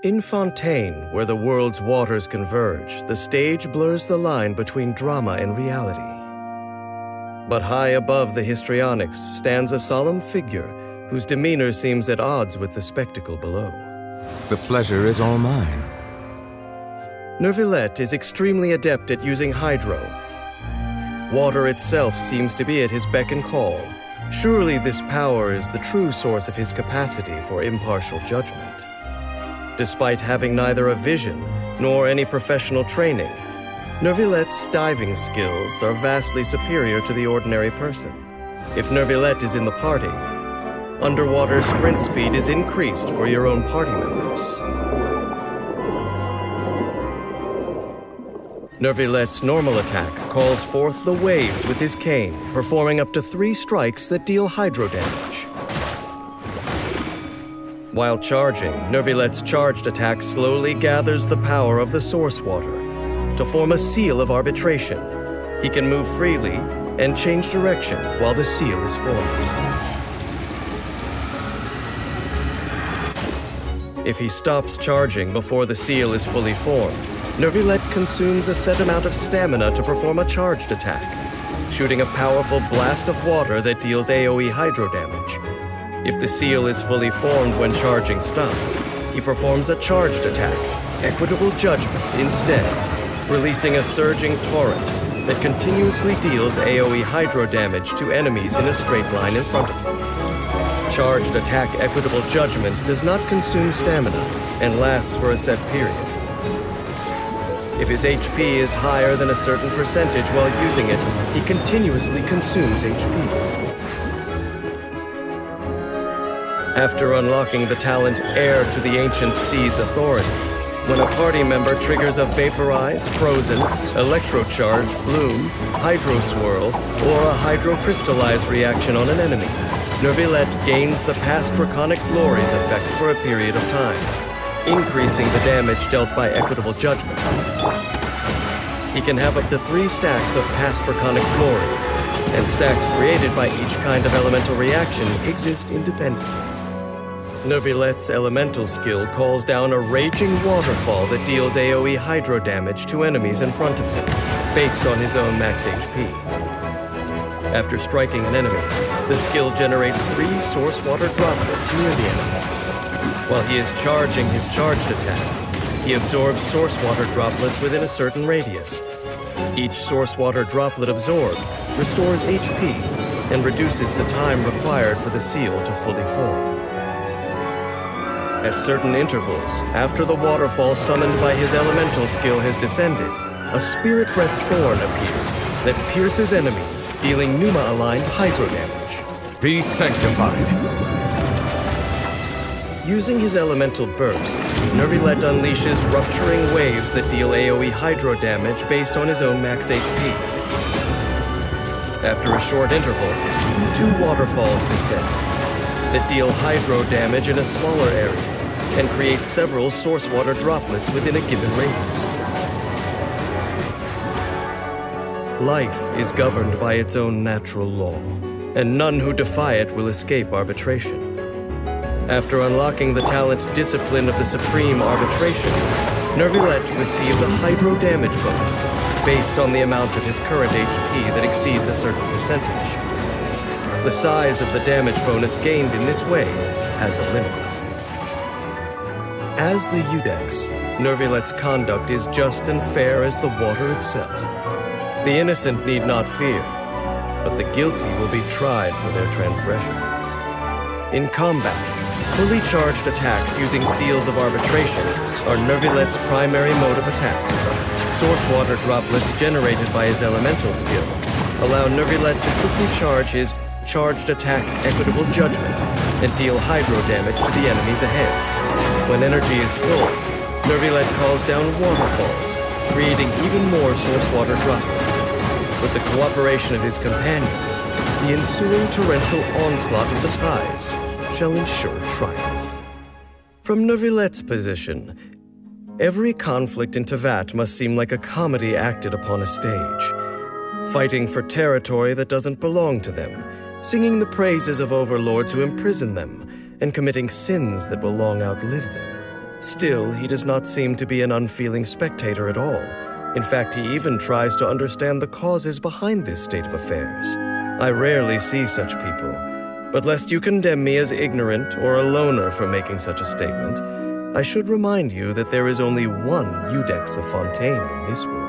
In Fontaine, where the world's waters converge, the stage blurs the line between drama and reality. But high above the histrionics stands a solemn figure whose demeanor seems at odds with the spectacle below. The pleasure is all mine. Neuvillette is extremely adept at using hydro. Water itself seems to be at his beck and call. Surely this power is the true source of his capacity for impartial judgment. Despite having neither a vision nor any professional training, Neuvillette's diving skills are vastly superior to the ordinary person. If Neuvillette is in the party, underwater sprint speed is increased for your own party members. Neuvillette's normal attack calls forth the waves with his cane, performing up to 3 strikes that deal hydro damage. While charging, Neuvillette's charged attack slowly gathers the power of the source water to form a seal of arbitration. He can move freely and change direction while the seal is formed. If he stops charging before the seal is fully formed, Neuvillette consumes a set amount of stamina to perform a charged attack, shooting a powerful blast of water that deals AoE hydro damage. If the seal is fully formed when charging stops, he performs a charged attack, Equitable Judgment, instead, releasing a surging torrent that continuously deals AoE hydro damage to enemies in a straight line in front of him. Charged attack Equitable Judgment does not consume stamina and lasts for a set period. If his HP is higher than a certain percentage while using it, he continuously consumes HP. After unlocking the talent Heir to the Ancient Sea's authority, when a party member triggers a Vaporize, Frozen, Electrocharge, Bloom, Hydro Swirl, or a Hydrocrystallize reaction on an enemy, Neuvillette gains the Past Draconic Glories effect for a period of time, increasing the damage dealt by Equitable Judgment. He can have up to 3 stacks of Past Draconic Glories, and stacks created by each kind of elemental reaction exist independently. Neuvillette's elemental skill calls down a raging waterfall that deals AoE hydro damage to enemies in front of him, based on his own max HP. After striking an enemy, the skill generates 3 source water droplets near the enemy. While he is charging his charged attack, he absorbs source water droplets within a certain radius. Each source water droplet absorbed restores HP and reduces the time required for the seal to fully form. At certain intervals, after the waterfall summoned by his elemental skill has descended, a Spirit Breath Thorn appears that pierces enemies, dealing Pneuma-aligned hydro damage. Be sanctified. Using his elemental burst, Neuvillette unleashes rupturing waves that deal AoE hydro damage based on his own max HP. After a short interval, 2 waterfalls descend that deal hydro damage in a smaller area and create several source water droplets within a given radius. Life is governed by its own natural law, and none who defy it will escape arbitration. After unlocking the talent Discipline of the Supreme Arbitration, Neuvillette receives a hydro damage bonus based on the amount of his current HP that exceeds a certain percentage. The size of the damage bonus gained in this way has a limit. As the Eudex, Neuvillette's conduct is just and fair as the water itself. The innocent need not fear, but the guilty will be tried for their transgressions. In combat, fully charged attacks using seals of arbitration are Neuvillette's primary mode of attack. Source water droplets generated by his elemental skill allow Neuvillette to quickly charge his charged attack Equitable Judgment and deal hydro damage to the enemies ahead. When energy is full, Neuvillette calls down waterfalls, creating even more source water droplets. With the cooperation of his companions, the ensuing torrential onslaught of the tides shall ensure triumph. From Neuvillette's position, every conflict in Tevat must seem like a comedy acted upon a stage, fighting for territory that doesn't belong to them, singing the praises of overlords who imprison them, and committing sins that will long outlive them. Still, he does not seem to be an unfeeling spectator at all. In fact, he even tries to understand the causes behind this state of affairs. I rarely see such people, but lest you condemn me as ignorant or a loner for making such a statement, I should remind you that there is only one Iudex of Fontaine in this world.